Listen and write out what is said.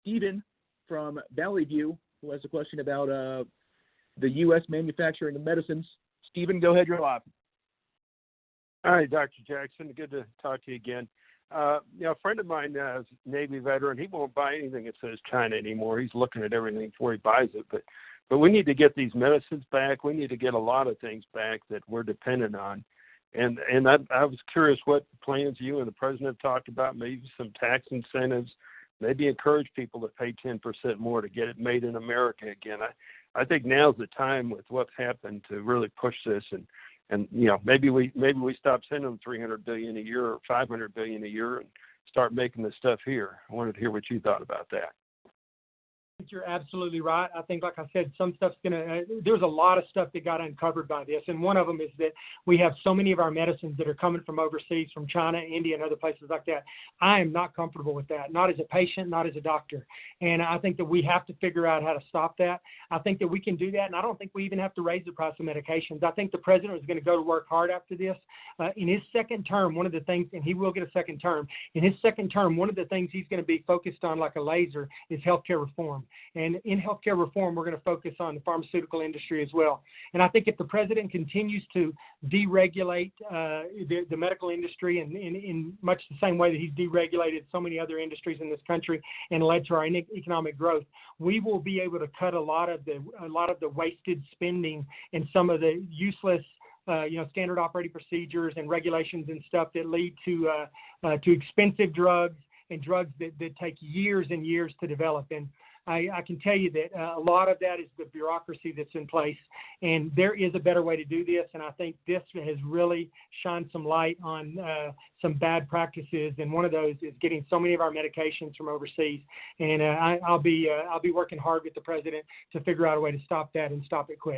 Stephen from Valley View, who has a question about the U.S. manufacturing of medicines. Stephen, go ahead. You're live. Hi, Dr. Jackson. Good to talk to you again. A friend of mine is a Navy veteran. He won't buy anything that says China anymore. He's looking at everything before he buys it. But we need to get these medicines back. We need to get a lot of things back that we're dependent on. And I was curious what plans you and the president have talked about, maybe some tax incentives, maybe encourage people to pay 10% more to get it made in America again. I think now's the time with what's happened to really push this and maybe we stop sending them $300 billion a year or $500 billion a year and start making this stuff here. I wanted to hear what you thought about that. You're absolutely right. I think, like I said, some stuff's there's a lot of stuff that got uncovered by this. And one of them is that we have so many of our medicines that are coming from overseas, from China, India, and other places like that. I am not comfortable with that, not as a patient, not as a doctor. And I think that we have to figure out how to stop that. I think that we can do that. And I don't think we even have to raise the price of medications. I think the president is going to go to work hard after this. In his second term, one of the things, and he will get a second term, in his second term, one of the things he's going to be focused on like a laser is healthcare reform. And in healthcare reform, we're going to focus on the pharmaceutical industry as well. And I think if the president continues to deregulate the medical industry in much the same way that he's deregulated so many other industries in this country and led to our economic growth, we will be able to cut a lot of the wasted spending and some of the useless standard operating procedures and regulations and stuff that lead to expensive drugs and drugs that take years and years to develop. And I can tell you that a lot of that is the bureaucracy that's in place, and there is a better way to do this, and I think this has really shined some light on some bad practices, and one of those is getting so many of our medications from overseas, and I'll be working hard with the president to figure out a way to stop that and stop it quick.